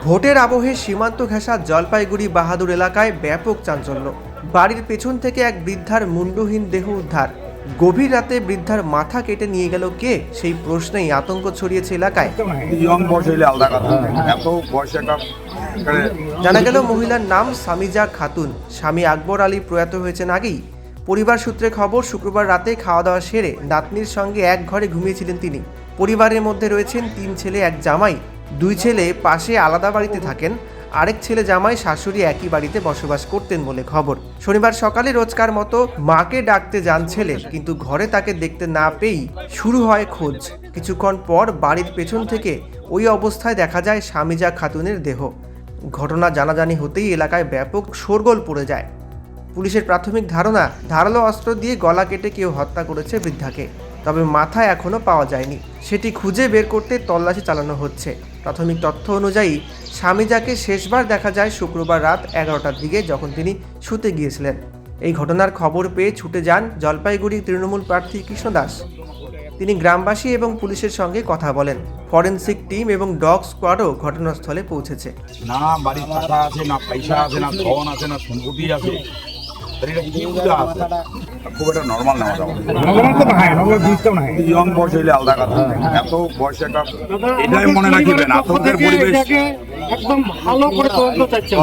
ভোটের আবহে সীমান্ত ঘেঁষা জলপাইগুড়ি বাহাদুর এলাকায় ব্যাপক চাঞ্চল্য। বাড়ির পেছন থেকে এক বৃদ্ধার মুন্ডহীন দেহ উদ্ধার। গভীর রাতে বৃদ্ধার মাথা কেটে নিয়ে গেল কে, সেই প্রশ্নেই আতঙ্ক ছড়িয়েছে এলাকায়। জানা গেল মহিলার নাম সামিজা খাতুন। স্বামী আকবর আলী প্রয়াত হয়েছেন আগেই। পরিবার সূত্রে খবর, শুক্রবার রাতে খাওয়া দাওয়া সেরে নাতনির সঙ্গে এক ঘরে ঘুমিয়েছিলেন তিনি। পরিবারের মধ্যে রয়েছেন 3 ছেলে, এক জামাই। 2 ছেলে পাশে আলাদা বাড়িতে থাকেন, আরেক ছেলে জামাই শাশুড়ি একই বাড়িতে বসবাস করতেন বলে খবর। শনিবার সকালে রোজকার মতো মাকে ডাকতে যান ছেলে, কিন্তু ঘরে তাকে দেখতে না পেয়েই শুরু হয় খোঁজ। কিছুক্ষণ পর বাড়ির পেছন থেকে ওই অবস্থায় দেখা যায় সামিজা খাতুনের দেহ। ঘটনা জানাজানি হতেই এলাকায় ব্যাপক শোরগোল পড়ে যায়। পুলিশের প্রাথমিক ধারণা, ধারালো অস্ত্র দিয়ে গলা কেটে কেউ হত্যা করেছে বৃদ্ধাকে। তবে মাথা এখনও পাওয়া যায়নি, সেটি খুঁজে বের করতে তল্লাশি চালানো হচ্ছে। প্রাথমিক তথ্য অনুযায়ী সামিজাকে শেষবার দেখা যায় শুক্রবার রাত 11টার দিকে, যখন তিনি শুতে গিয়েছিলেন। এই ঘটনার খবর পেয়ে ছুটে যান জলপাইগুড়ি তৃণমূল প্রার্থী কৃষ্ণ দাস। তিনি গ্রামবাসী এবং পুলিশের সঙ্গে কথা বলেন। ফরেনসিক টিম এবং ডগ স্কোয়াডও ঘটনাস্থলে পৌঁছেছে। না বাড়ির টাকা আছে, না পয়সা আছে, না ধন আছে, না সম্পত্তি আছে, খুব একটা নর্মাল না। ইয়ং বয়স হইলে আলাদা কথা, এত বয়সে একটা এটাই মনে রাখবেন আতঙ্কের পরিবেশ। একদম ভালো করে তদন্ত চাইছে,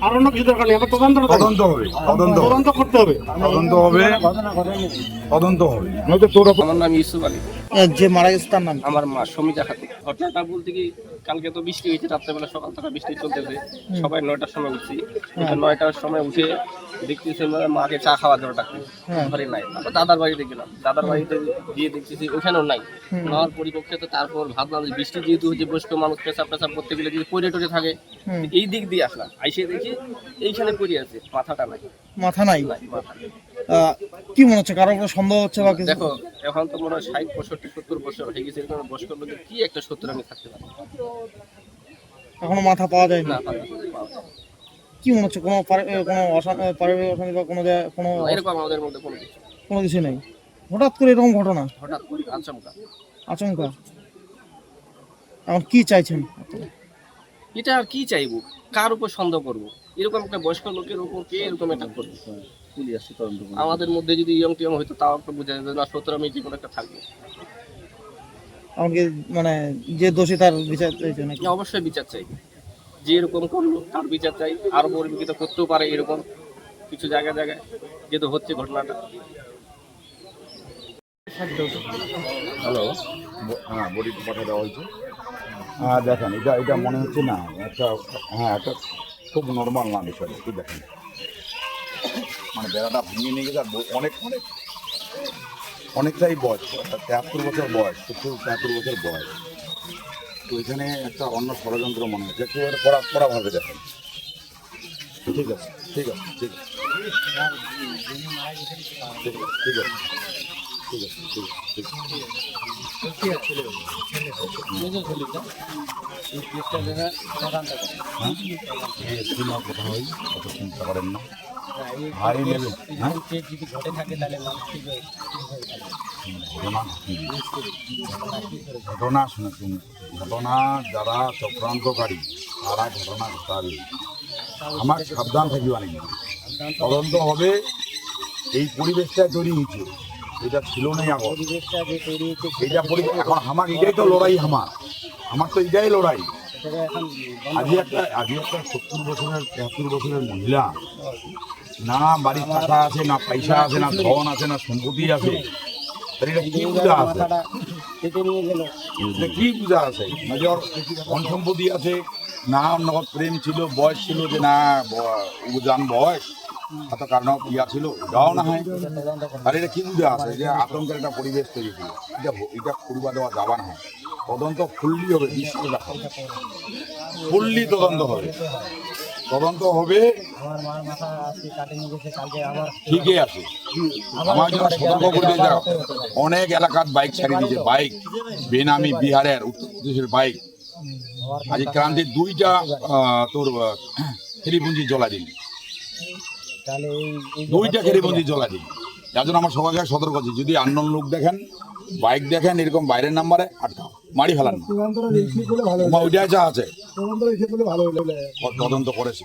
আর অন্য কিছু দরকার নেই। তদন্ত হবে, তদন্ত করতে হবে, তদন্ত হবে। আমার নাম ইউসুফ আলী। যে মারা গেছে তার নাম? আমার মা সমিজা খাতুন। ঘটনাটা বলতে কি, কালকে তো বৃষ্টি হয়েছে, রাত্রেবেলা সকাল থেকে বৃষ্টি চলতেছে। সবাই 9টার সময় উঠছি। 9টার সময় উঠে দেখতেছি মাকে চা খাওয়া জন্য ডাকতে, ঘরে নাই। তারপর দাদার বাড়িতে গেলাম, দাদার বাড়িতে গিয়ে দেখতেছি ওখানেও নাই। আমার পরিপক্ষে তো তারপর ভাবলাম যে বৃষ্টি যেহেতু হচ্ছে, বয়স্ক মানুষ পেশাব করতে গেলে যদি পড়ে টরে থাকে, এই দিক দিয়ে আসলাম। আইসে দেখি এইখানে পড়ে আছে, মাথাটা নাই। মাথা নাই? মাথা নেই। কি মনে হচ্ছে, কারো সন্দেহ হচ্ছে বা কিছু? দেখো, এখন তো মনে হয় 60, 65, 70 বছর হয়ে গেছে। এরকম বয়স্ক লোকের কি একটা 70 আমি থাকতে পারি? এখনো মাথা পাওয়া যায় না? না, কি মনে হচ্ছে, কোনো পারিবারিক অশান্তি বা কোনো এরকম আমাদের মধ্যে কোনো কিছু নেই? হঠাৎ করে এরকম ঘটনা, হঠাৎ করে আচমকা। এখন কি চাইছেন? এটা আর কি চাইবো, কার উপর সন্দেহ করবো? এরকম একটা বয়স্ক লোকের উপর কে এরকম একটা করবে? আমাদের মধ্যে যদি ইয়ং টিয়ং হইতো তাও একটা বোঝা যেত না, 17 আমি যে কোনো একটা থাকবে। এমনকি মানে যে দোষী তার বিচার চাইছে নাকি? অবশ্যই বিচার চাই, যে এরকম করলো তার বিচার চাই। আরো পরিমিত করতেও পারে এরকম কিছু জায়গায় যেহেতু হচ্ছে ঘটনাটা। হ্যালো, হ্যাঁ বডি পাঠিয়ে দেওয়া হয়েছে। হ্যাঁ দেখেন, এটা মনে হচ্ছে না একটা, হ্যাঁ একটা খুব নর্মাল না বিষয়। একটু দেখেন, মানে বেড়াটা ভেঙে নিয়ে গেছে। আর অনেকটাই বয়স, 73 বছর বয়স, 73 বছর বয়স। তো এখানে একটা অন্য ষড়যন্ত্র মনে হচ্ছে। একটু কড়াভাবে দেখেন। ঠিক আছে, ঠিক আছে, ঠিক আছে, ঠিক আছে, ঠিক আছে, ঠিক আছে, ঠিক আছে, কথা হয়, অত চিন্তা করেন না। ভাই নেবে ঘটনা শুনেছেন, ঘটনা যারা চক্রান্তকারী তারা ঘটনা ঘটাবে। আমার সাবধান থাকিবা নাকি, তদন্ত হবে। এই পরিবেশটা তৈরি হয়েছে, এটা ছিল না এখন। এইটা পরিবেশ এখন আমার, এটাই তো লড়াই। আমার তো এটাই লড়াই। আজকে একটা 70 বছরের 73 বছরের মহিলা, না বাড়ির টাকা আছে, না পয়সা আছে, না ধন আছে, না সম্পত্তি আছে, এটা কি পূজা আছে? কি পূজা আছে? নজর ধন সম্পত্তি আছে না, নগদ প্রেম ছিল, বয়স ছিল, যে না জান বয়স এত কারণ ইয়া ছিল, এটাও না হয়। আর এটা কি পূজা আছে? যে আতঙ্কের একটা পরিবেশ তৈরি ছিল, এটা পূর্বা দেওয়া যাবা না। তদন্ত ফুললি হবে, বিশ্ব দেখা ফুললি তদন্ত হবে, ঠিকই আছে। আমার জন্য সতর্ক করে যাও, অনেক এলাকার বাইক ছাড়িয়ে দিয়েছে, বাইক বেনামি বিহারের উত্তরপ্রদেশের বাইক। আজ ক্রান্তির 2টা তোর খেরিপুঞ্জি জ্বলা দিন, 2টা খেরিপুঞ্জি জ্বলা দিন। যার জন্য আমার সবাইকে সতর্ক আছে, যদি আননোন লোক দেখেন বাইক দেখেন এরকম বাইরের নাম্বারে আটকাও, মারি ফেলান না। ওইটা যা আছে তদন্ত করেছি।